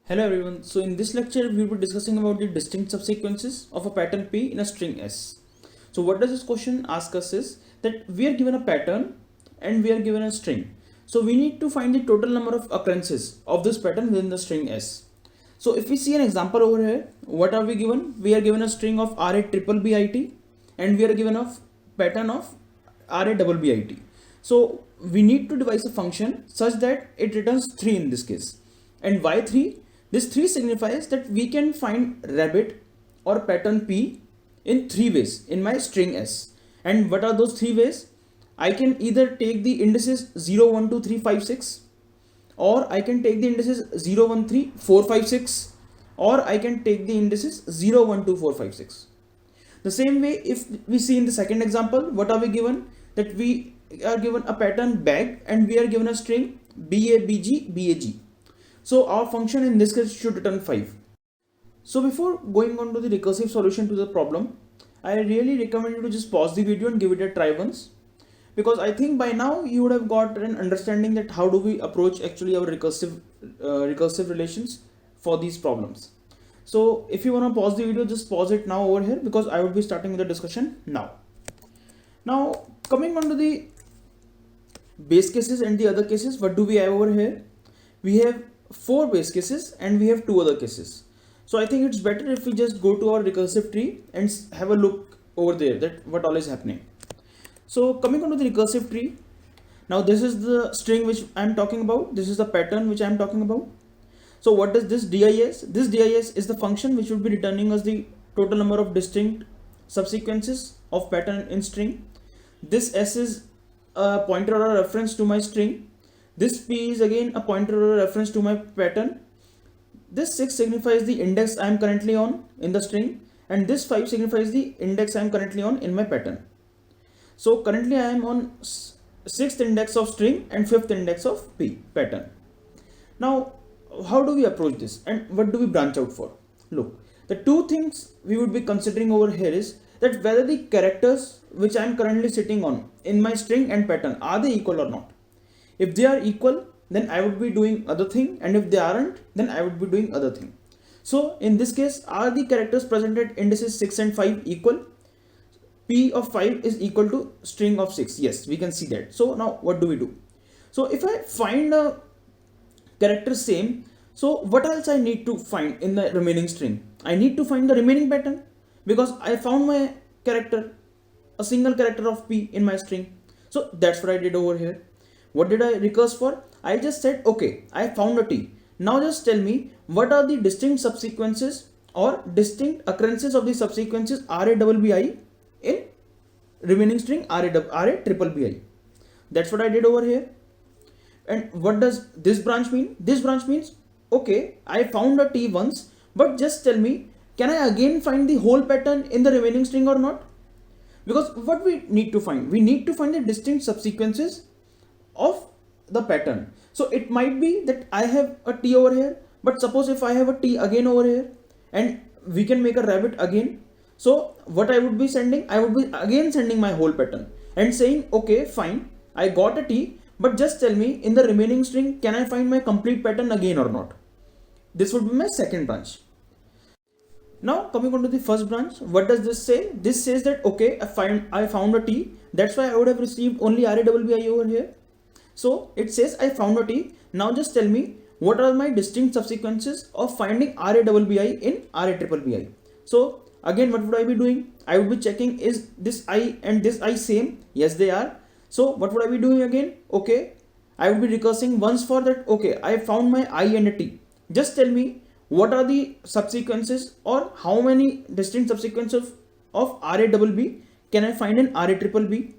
Hello everyone. So in this lecture we will be discussing about the distinct subsequences of a pattern P in a string S. So what does this question ask us is that we are given a pattern and we are given a string. So we need to find the total number of occurrences of this pattern within the string S. So if we see an example over here, what are we given? We are given a string of RA triple BIT and we are given a pattern of RA double BIT. So we need to devise a function such that it returns 3 in this case. And why 3? This 3 signifies that we can find rabbit or pattern P in 3 ways in my string S. And what are those 3 ways? I can either take the indices 0, 1, 2, 3, 5, 6, or I can take the indices 0, 1, 3, 4, 5, 6, or I can take the indices 0, 1, 2, 4, 5, 6. The same way, if we see in the second example, what are we given? That we are given a pattern bag and we are given a string BABG, BAG. So our function in this case should return 5. So before going on to the recursive solution to the problem, I really recommend you to just pause the video and give it a try once. Because I think by now you would have got an understanding that how do we approach actually our recursive relations for these problems. So if you want to pause the video, just pause it now over here because I would be starting the discussion now. Now coming on to the base cases and the other cases, what do we have over here? We have 4 base cases and we have 2 other cases. So I think it's better if we just go to our recursive tree and have a look over there that what all is happening. So coming on to the recursive tree, now this is the string which I am talking about. This is the pattern which I am talking about. So what does this DIS? This DIS is the function which will be returning us the total number of distinct subsequences of pattern in string. This S is a pointer or a reference to my string. This P is again a pointer or a reference to my pattern. This 6 signifies the index I am currently on in the string, and this 5 signifies the index I am currently on in my pattern. So currently I am on 6th index of string and 5th index of P pattern. Now how do we approach this and what do we branch out for? Look, the 2 things we would be considering over here is that whether the characters which I am currently sitting on in my string and pattern, are they equal or not? If they are equal, then I would be doing other thing, and if they aren't, then I would be doing other thing. So in this case, are the characters present at indices 6 and 5 equal? P of 5 is equal to string of 6. Yes, we can see that. So now what do we do? So if I find a character same, so what else I need to find in the remaining string? I need to find the remaining pattern because I found my character, a single character of P in my string. So that's what I did over here. What did I recurse for? I just said, okay, I found a T. Now just tell me what are the distinct subsequences or distinct occurrences of the subsequences RA double BI in remaining string RA triple BI. That's what I did over here. And what does this branch mean? This branch means, okay, I found a T once, but just tell me, can I again find the whole pattern in the remaining string or not? Because what we need to find? We need to find the distinct subsequences of the pattern. So it might be that I have a T over here, but suppose if I have a T again over here and we can make a rabbit again. So what I would be sending, I would be again sending my whole pattern and saying, okay, fine, I got a T, but just tell me in the remaining string, can I find my complete pattern again or not? This would be my second branch. Now coming on to the first branch, what does this say? This says that, okay, I found a T. That's why I would have received only RABBI over here. So it says I found a T. Now just tell me what are my distinct subsequences of finding RABBI in RABBI. So again, what would I be doing? I would be checking, is this I and this I same? Yes, they are. So what would I be doing again? Okay, I would be recursing once for that. Okay, I found my I and a T. Just tell me what are the subsequences or how many distinct subsequences of RABB can I find in RABB?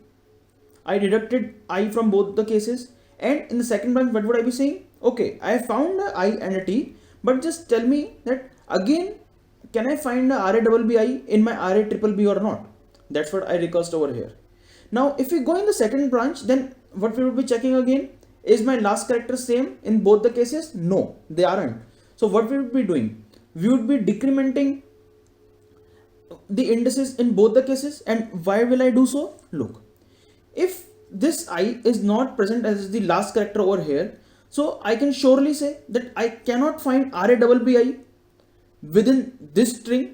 I deducted I from both the cases, and in the second branch, what would I be saying? Okay, I found a I and a T, but just tell me that again, can I find a RABBI in my RABB or not? That's what I recursed over here. Now, if we go in the second branch, then what we would be checking again, is my last character same in both the cases? No, they aren't. So what we would be doing? We would be decrementing the indices in both the cases, and why will I do so? Look. If this I is not present as the last character over here, So I can surely say that I cannot find RABBI within this string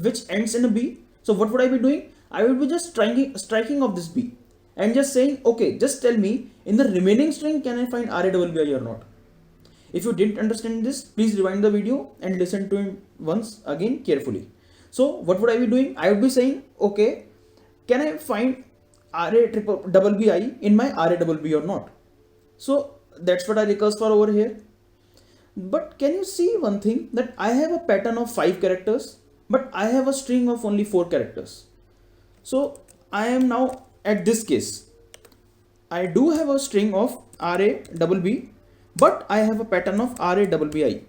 which ends in a B. So what would I be doing? I will be just striking of this B and just saying, okay, just tell me in the remaining string can I find RABBI or not. If you didn't understand this, please rewind the video and listen to it once again carefully. So what would I be doing? I would be saying, okay, can I find RABBI in my RABB or not? So that's what I recurse for over here. But can you see one thing, that I have a pattern of 5 characters, but I have a string of only 4 characters. So I am now at this case. I do have a string of RABB, but I have a pattern of RABBI.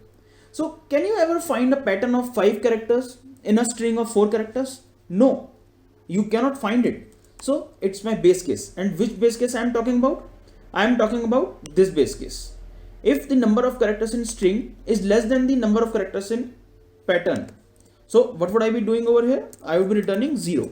So can you ever find a pattern of 5 characters in a string of 4 characters? No, you cannot find it. So it's my base case. And which base case I am talking about? I am talking about this base case. If the number of characters in string is less than the number of characters in pattern, so what would I be doing over here? I would be returning 0.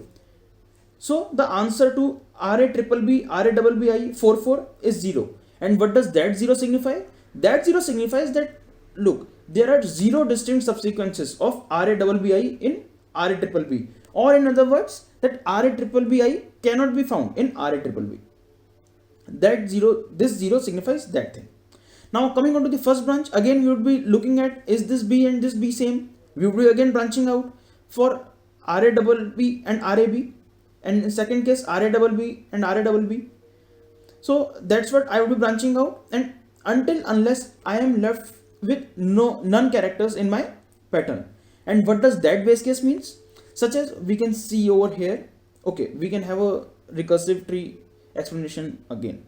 So the answer to RABBI 44 is 0. And what does that 0 signify? That 0 signifies that, look, there are 0 distinct subsequences of RABBI in RABB. Or in other words, that RABBI cannot be found in RABB. This 0 signifies that thing. Now coming on to the first branch, again we would be looking at, is this B and this B same? We would be again branching out for RABB and RAB, and in second case RABB and RABB. So that's what I would be branching out, and unless I am left with none characters in my pattern. And what does that base case means? Such as we can see over here. Okay, we can have a recursive tree explanation again.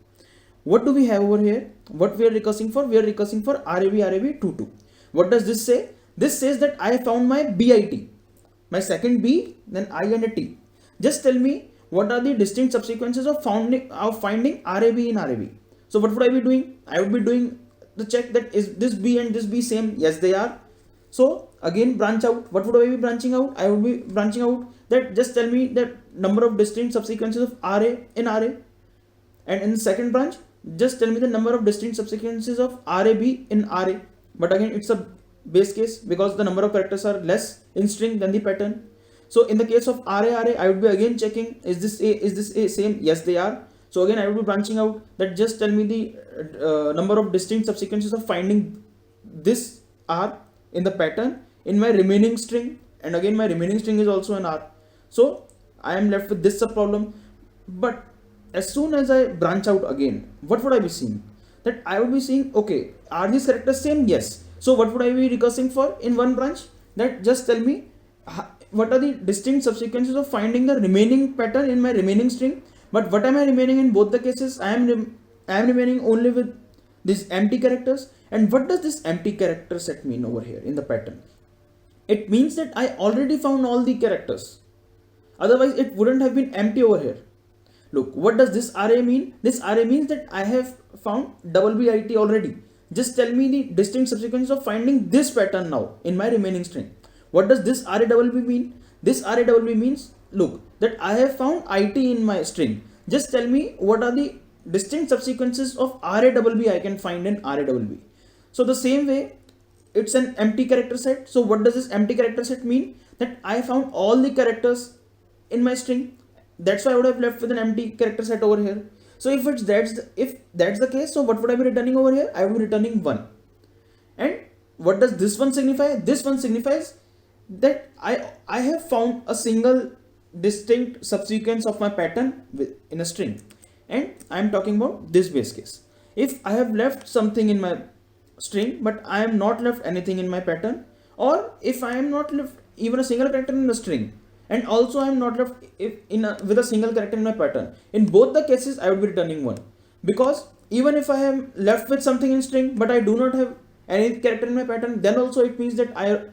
What do we have over here? What we are recursing for? We are recursing for RAB 22. What does this say? This says that I found my BIT, my second B, then I and a T. Just tell me what are the distinct subsequences of finding RAB in RAB. So what would I be doing? I would be doing the check that is this B and this B same? Yes, they are. So again branch out. What would I be branching out? I would be branching out that just tell me the number of distinct subsequences of RA in RA. And in the second branch, just tell me the number of distinct subsequences of RAB in RA. But again, it's a base case because the number of characters are less in string than the pattern. So in the case of RA, I would be again checking, is this A same? Yes, they are. So again, I would be branching out that just tell me the number of distinct subsequences of finding this R in the pattern in my remaining string. And again, my remaining string is also an R. So I am left with this subproblem. But as soon as I branch out again, what would I be seeing? That I would be seeing, okay, are these characters same? Yes. So what would I be recursing for in one branch? That just tell me what are the distinct subsequences of finding the remaining pattern in my remaining string. But what am I remaining in both the cases? I am remaining only with these empty characters. And what does this empty character set mean over here in the pattern? It means that I already found all the characters. Otherwise, it wouldn't have been empty over here. Look, what does this RA mean? This RA means that I have found BBIT already. Just tell me the distinct subsequences of finding this pattern now in my remaining string. What does this RABB mean? This RABB means, look, that I have found IT in my string. Just tell me what are the distinct subsequences of RABB I can find in RABB. So the same way, it's an empty character set. So what does this empty character set mean? That I found all the characters in my string. That's why I would have left with an empty character set over here. So if that's the case, so what would I be returning over here? I would be returning 1. And what does this one signify? This one signifies that I have found a single distinct subsequence of my pattern in a string. And I am talking about this base case. If I have left something in my string, but I am not left anything in my pattern, or if I am not left even a single character in the string, and also I am not left with a single character in my pattern. In both the cases, I would be returning 1. Because even if I am left with something in string, but I do not have any character in my pattern, then also it means that I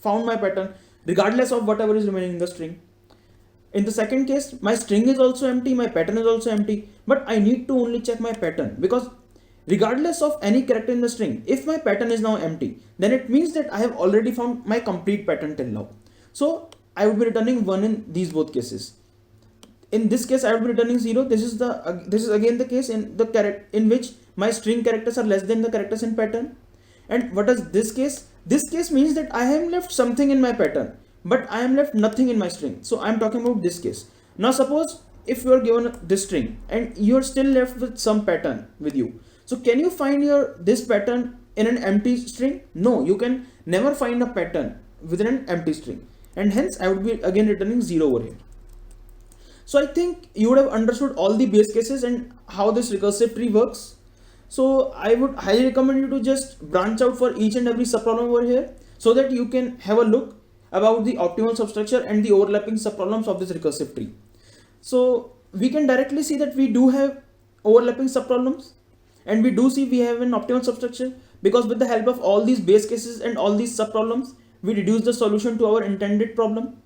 found my pattern regardless of whatever is remaining in the string. In the second case, my string is also empty, my pattern is also empty, but I need to only check my pattern, because regardless of any character in the string, if my pattern is now empty, then it means that I have already found my complete pattern till now. So I would be returning 1 in these both cases. In this case, I would be returning 0. This is again the case in which my string characters are less than the characters in pattern. And what is this case? This case means that I am left something in my pattern, but I am left nothing in my string. So I am talking about this case. Now suppose if you are given this string and you are still left with some pattern with you. So can you find your this pattern in an empty string? No, you can never find a pattern within an empty string, and hence I would be again returning 0 over here. So I think you would have understood all the base cases and how this recursive tree works. So I would highly recommend you to just branch out for each and every subproblem over here so that you can have a look about the optimal substructure and the overlapping subproblems of this recursive tree. So we can directly see that we do have overlapping subproblems, and we do see we have an optimal substructure, because with the help of all these base cases and all these subproblems, we reduce the solution to our intended problem.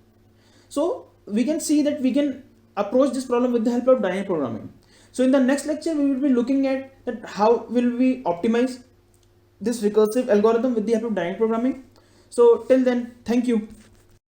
So we can see that we can approach this problem with the help of dynamic programming. So in the next lecture, we will be looking at that how will we optimize this recursive algorithm with the help of dynamic programming. So till then, thank you.